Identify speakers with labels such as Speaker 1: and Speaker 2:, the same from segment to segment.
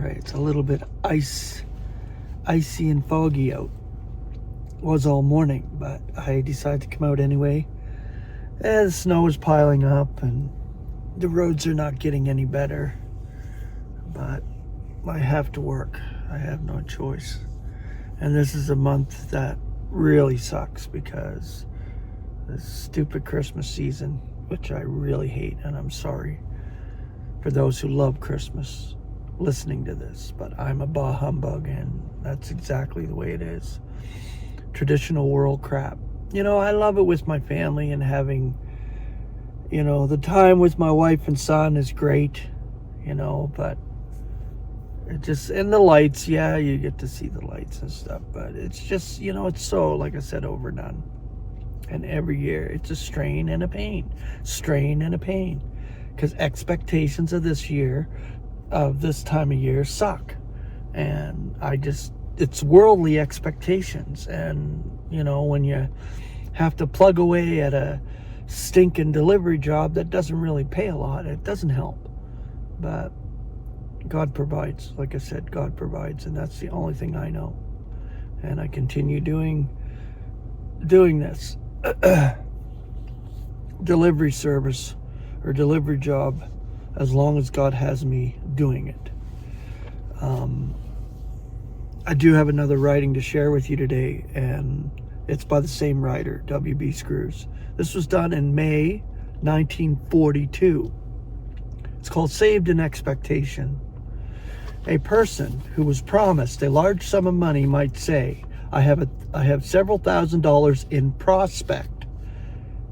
Speaker 1: right, it's a little bit icy and foggy out. Was all morning, but I decided to come out anyway. And the snow is piling up and the roads are not getting any better. But I have to work. I have no choice. And this is a month that really sucks because this stupid Christmas season, which I really hate, and I'm sorry for those who love Christmas listening to this, but I'm a bah humbug, and that's exactly the way it is. Traditional world crap. You know, I love it with my family and having, you know, the time with my wife and son is great, you know, but it just, and the lights, yeah, you get to see the lights and stuff, but it's just, you know, it's so, like I said, overdone. And every year it's a strain and a pain, because expectations of this year, of this time of year, suck. And it's worldly expectations. And, you know, when you have to plug away at a stinking delivery job that doesn't really pay a lot, it doesn't help. But God provides. Like I said, God provides, and that's the only thing I know. And I continue doing this delivery service or delivery job as long as God has me doing it. I do have another writing to share with you today, and it's by the same writer, W.B. Screws. This was done in May 1942. It's called Saved in Expectation. A person who was promised a large sum of money might say, I have several $1,000s in prospect.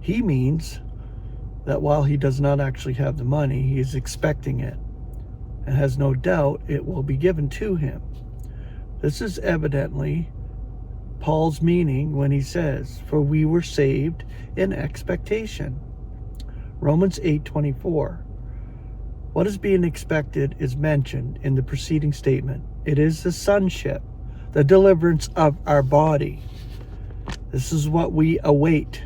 Speaker 1: He means that while he does not actually have the money, he is expecting it and has no doubt it will be given to him. This is evidently Paul's meaning when he says, for we were saved in expectation. Romans 8:24. What is being expected is mentioned in the preceding statement. It is the sonship, the deliverance of our body. This is what we await.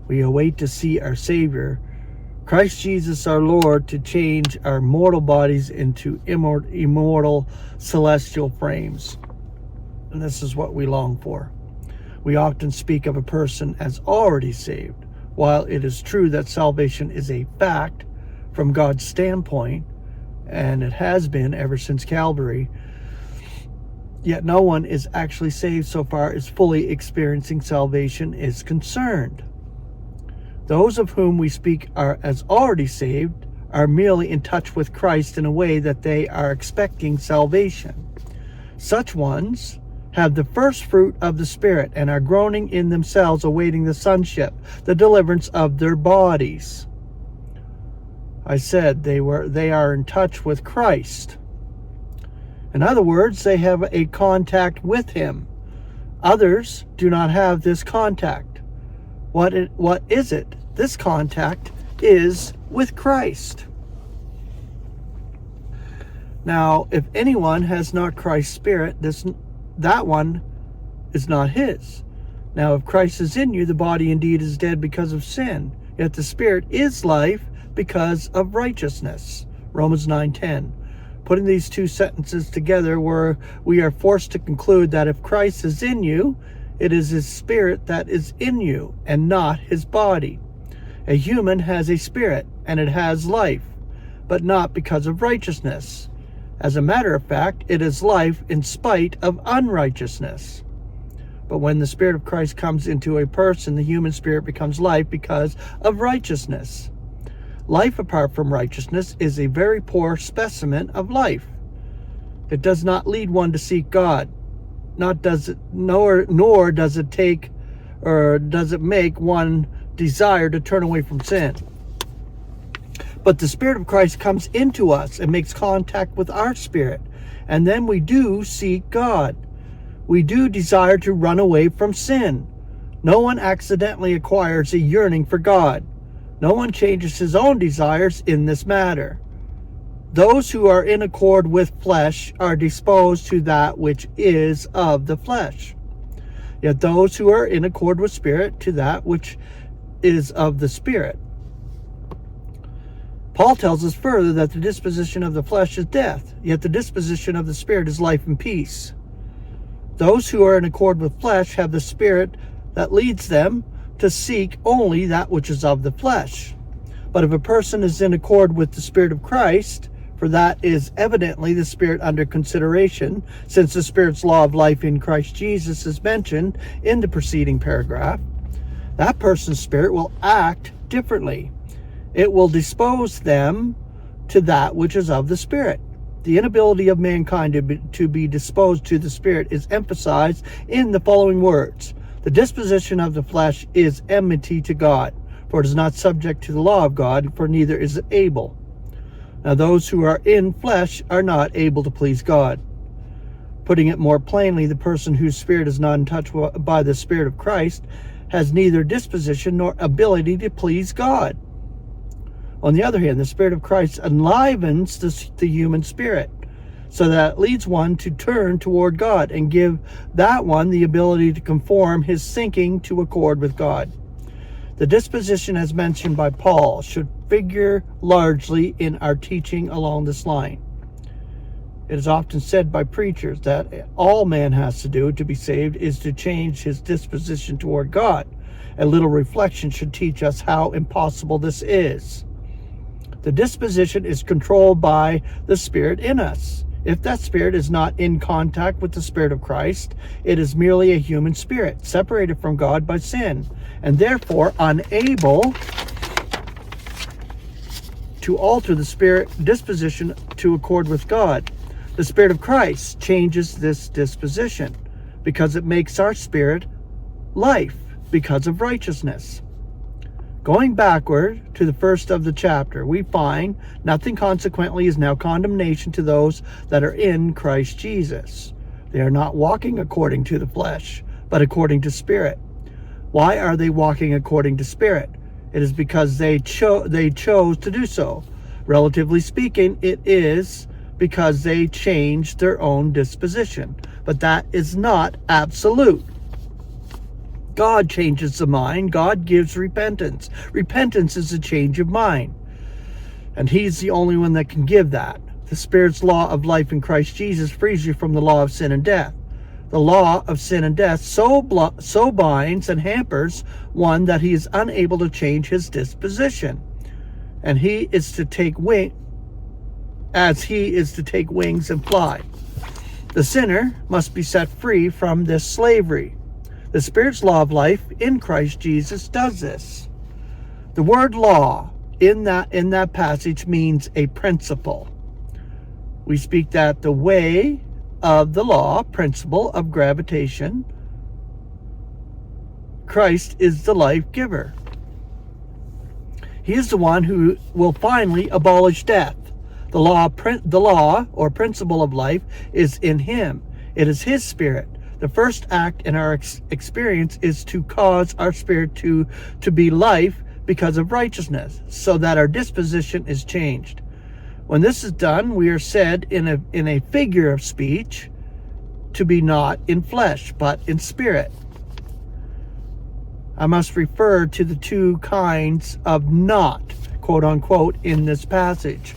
Speaker 1: We await to see our Savior, Christ Jesus our Lord, to change our mortal bodies into immortal celestial frames. And this is what we long for. We often speak of a person as already saved. While it is true that salvation is a fact from God's standpoint, and it has been ever since Calvary, yet no one is actually saved so far as fully experiencing salvation is concerned. Those of whom we speak are as already saved are merely in touch with Christ in a way that they are expecting salvation. Such ones have the first fruit of the Spirit and are groaning in themselves, awaiting the sonship, the deliverance of their bodies. I said they are in touch with Christ. In other words, they have a contact with Him. Others do not have this contact. What is it? This contact is with Christ. Now, if anyone has not Christ's Spirit, that one is not his. Now, if Christ is in you, the body indeed is dead because of sin, yet the Spirit is life because of righteousness. Romans 9:10. Putting these two sentences together, where we are forced to conclude that if Christ is in you, it is His Spirit that is in you, and not His body. A human has a spirit, and it has life, but not because of righteousness. As a matter of fact, it is life in spite of unrighteousness. But when the Spirit of Christ comes into a person, the human spirit becomes life because of righteousness. Life apart from righteousness is a very poor specimen of life. It does not lead one to seek God. Nor does it make one desire to turn away from sin. But the Spirit of Christ comes into us and makes contact with our spirit, and then we do seek God. We do desire to run away from sin. No one accidentally acquires a yearning for God. No one changes his own desires in this matter. Those who are in accord with flesh are disposed to that which is of the flesh. Yet those who are in accord with Spirit, to that which is of the Spirit. Paul tells us further that the disposition of the flesh is death, yet the disposition of the Spirit is life and peace. Those who are in accord with flesh have the Spirit that leads them to seek only that which is of the flesh. But if a person is in accord with the Spirit of Christ, for that is evidently the Spirit under consideration, since the Spirit's law of life in Christ Jesus is mentioned in the preceding paragraph, that person's spirit will act differently. It will dispose them to that which is of the Spirit. The inability of mankind to be disposed to the Spirit is emphasized in the following words. The disposition of the flesh is enmity to God, for it is not subject to the law of God, for neither is it able. Now those who are in flesh are not able to please God. Putting it more plainly, the person whose spirit is not in touch by the Spirit of Christ has neither disposition nor ability to please God. On the other hand, the Spirit of Christ enlivens the human spirit, so that it leads one to turn toward God and give that one the ability to conform his thinking to accord with God. The disposition as mentioned by Paul should figure largely in our teaching along this line. It is often said by preachers that all man has to do to be saved is to change his disposition toward God. A little reflection should teach us how impossible this is. The disposition is controlled by the Spirit in us. If that spirit is not in contact with the Spirit of Christ, it is merely a human spirit, separated from God by sin, and therefore unable to alter the spirit disposition to accord with God. The Spirit of Christ changes this disposition because it makes our spirit life because of righteousness. Going backward to the first of the chapter, we find nothing consequently is now condemnation to those that are in Christ Jesus. They are not walking according to the flesh, but according to Spirit. Why are they walking according to Spirit? It is because they chose to do so. Relatively speaking, it is because they changed their own disposition. But that is not absolute. God changes the mind. God gives repentance. Repentance is a change of mind. And He's the only one that can give that. The Spirit's law of life in Christ Jesus frees you from the law of sin and death. The law of sin and death so binds and hampers one that he is unable to change his disposition. And he is to take wings and fly. The sinner must be set free from this slavery. The Spirit's law of life in Christ Jesus does this. The word law in that passage means a principle. We speak that the way of the law, principle of gravitation, Christ is the life giver. He is the one who will finally abolish death. The law or principle of life is in Him. It is His Spirit. The first act in our experience is to cause our spirit to be life because of righteousness, so that our disposition is changed. When this is done, we are said in a figure of speech to be not in flesh, but in spirit. I must refer to the two kinds of not, quote unquote, in this passage.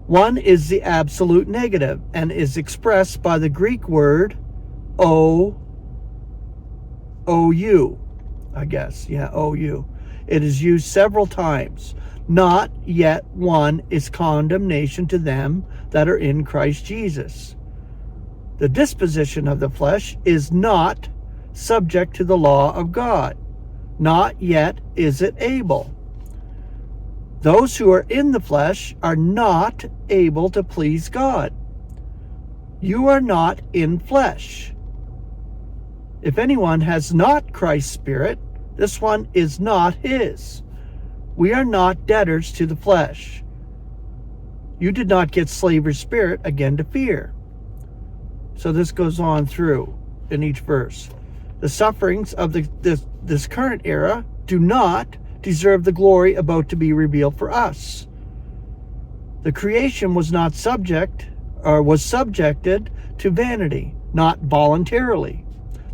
Speaker 1: One is the absolute negative and is expressed by the Greek word ou, I guess. Yeah, ou. It is used several times. Not yet one is condemnation to them that are in Christ Jesus. The disposition of the flesh is not subject to the law of God. Not yet is it able. Those who are in the flesh are not able to please God. You are not in flesh. If anyone has not Christ's Spirit, this one is not his. We are not debtors to the flesh. You did not get slavery spirit again to fear. So this goes on through in each verse. The sufferings of this current era do not deserve the glory about to be revealed for us. The creation was subjected to vanity, not voluntarily.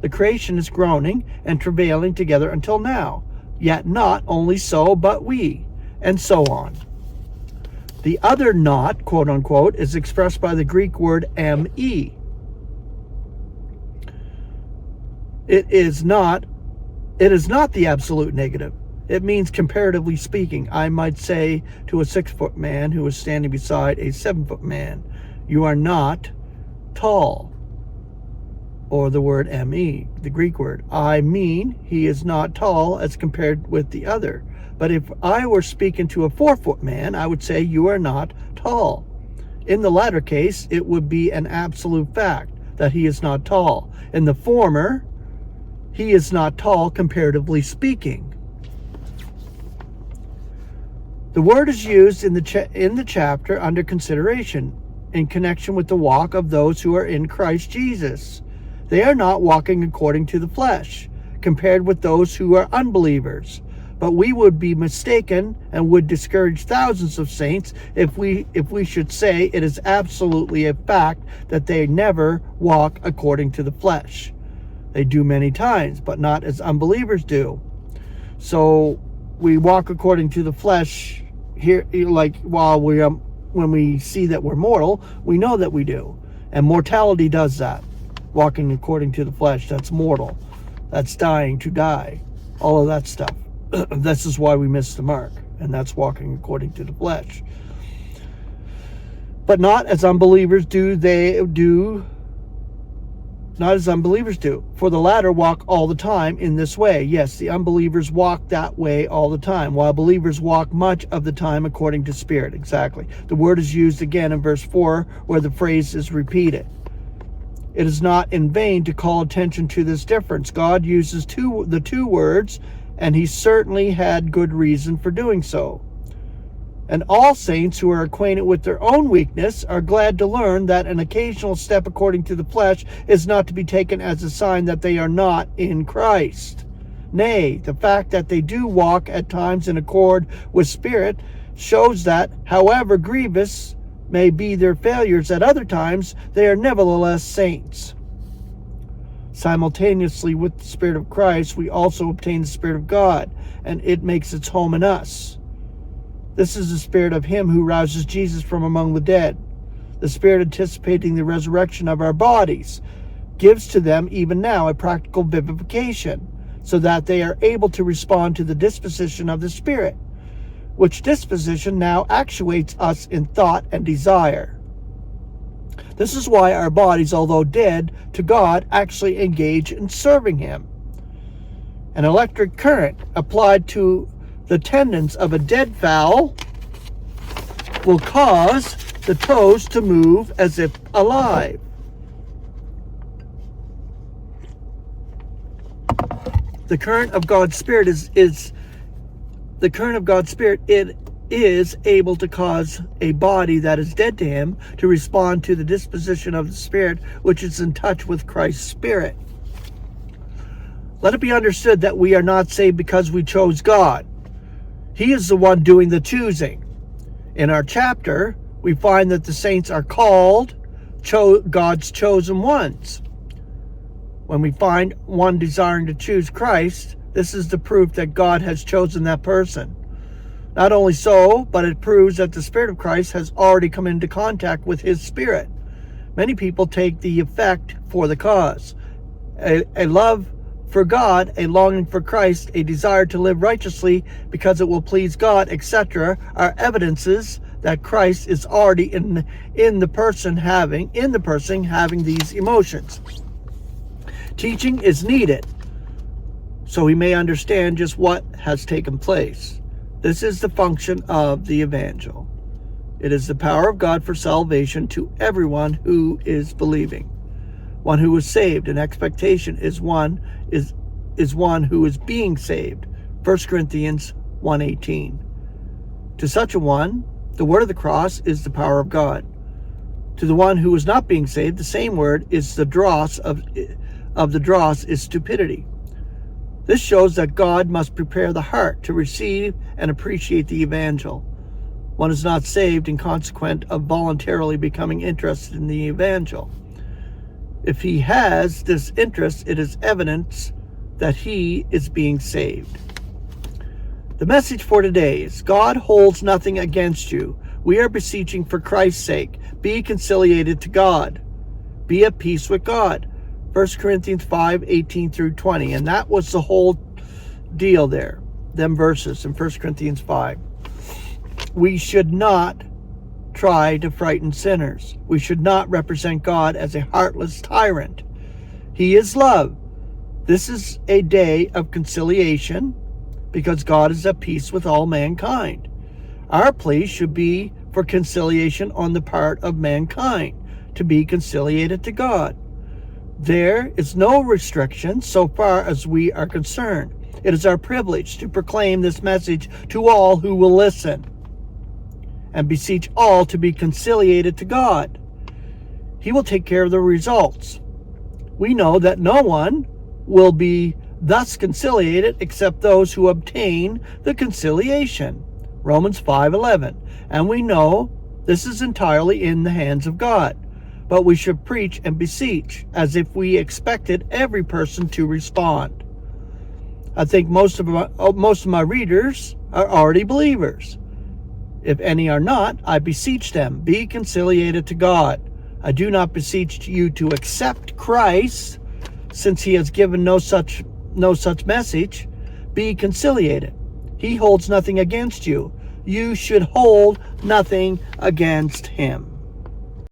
Speaker 1: The creation is groaning and travailing together until now, yet not only so, but we, and so on. The other not, quote unquote, is expressed by the Greek word me. It is not the absolute negative. It means, comparatively speaking, I might say to a 6-foot man who is standing beside a 7-foot man, you are not tall. Or the word me, the Greek word. I mean, he is not tall as compared with the other. But if I were speaking to a 4-foot man, I would say you are not tall. In the latter case, it would be an absolute fact that he is not tall. In the former, he is not tall comparatively speaking. The word is used in the chapter under consideration in connection with the walk of those who are in Christ Jesus. They are not walking according to the flesh, compared with those who are unbelievers. But we would be mistaken and would discourage thousands of saints if we should say it is absolutely a fact that they never walk according to the flesh. They do many times, but not as unbelievers do. So we walk according to the flesh here, like when we see that we're mortal, we know that we do. And mortality does that. Walking according to the flesh, that's mortal. That's dying to die. All of that stuff. This is why we miss the mark. And that's walking according to the flesh. But not as unbelievers do. Not as unbelievers do. For the latter walk all the time in this way. Yes, the unbelievers walk that way all the time, while believers walk much of the time according to Spirit. Exactly. The word is used again in verse 4, where the phrase is repeated. It is not in vain to call attention to this difference. God uses the two words, and he certainly had good reason for doing so. And all saints who are acquainted with their own weakness are glad to learn that an occasional step according to the flesh is not to be taken as a sign that they are not in Christ. Nay, the fact that they do walk at times in accord with Spirit shows that, however grievous may be their failures at other times, they are nevertheless saints. Simultaneously with the Spirit of Christ, we also obtain the Spirit of God, and it makes its home in us. This is the Spirit of him who rouses Jesus from among the dead. The Spirit, anticipating the resurrection of our bodies, gives to them even now a practical vivification, so that they are able to respond to the disposition of the Spirit, which disposition now actuates us in thought and desire. This is why our bodies, although dead to God, actually engage in serving him. An electric current applied to the tendons of a dead fowl will cause the toes to move as if alive. The current of God's Spirit the current of God's Spirit. It is able to cause a body that is dead to him to respond to the disposition of the Spirit, which is in touch with Christ's Spirit. Let it be understood that we are not saved because we chose God. He is the one doing the choosing. In our chapter, we find that the saints are called God's chosen ones. When we find one desiring to choose Christ, this is the proof that God has chosen that person. Not only so, but it proves that the Spirit of Christ has already come into contact with his Spirit. Many people take the effect for the cause. A love for God, a longing for Christ, a desire to live righteously because it will please God, etc., are evidences that Christ is already in the person having these emotions. Teaching is needed so we may understand just what has taken place. This is the function of the evangel. It is the power of God for salvation to everyone who is believing. One who is saved, and expectation is one who is being saved. 1 Corinthians 1:18. To such a one, the word of the cross is the power of God. To the one who is not being saved, the same word is the dross of the dross is stupidity. This shows that God must prepare the heart to receive and appreciate the evangel. One is not saved in consequence of voluntarily becoming interested in the evangel. If he has this interest, it is evidence that he is being saved. The message for today is God holds nothing against you. We are beseeching for Christ's sake. Be conciliated to God. Be at peace with God. 1 Corinthians 5:18 through 20. And that was the whole deal there. Them verses in 1 Corinthians 5. We should not try to frighten sinners. We should not represent God as a heartless tyrant. He is love. This is a day of conciliation because God is at peace with all mankind. Our plea should be for conciliation on the part of mankind, to be conciliated to God. There is no restriction so far as we are concerned. It is our privilege to proclaim this message to all who will listen and beseech all to be conciliated to God. He will take care of the results. We know that no one will be thus conciliated except those who obtain the conciliation. Romans 5:11. And we know this is entirely in the hands of God. But we should preach and beseech as if we expected every person to respond. I think most of my readers are already believers. If any are not, I beseech them, be conciliated to God. I do not beseech you to accept Christ, since he has given no such message. Be conciliated. He holds nothing against you. You should hold nothing against him.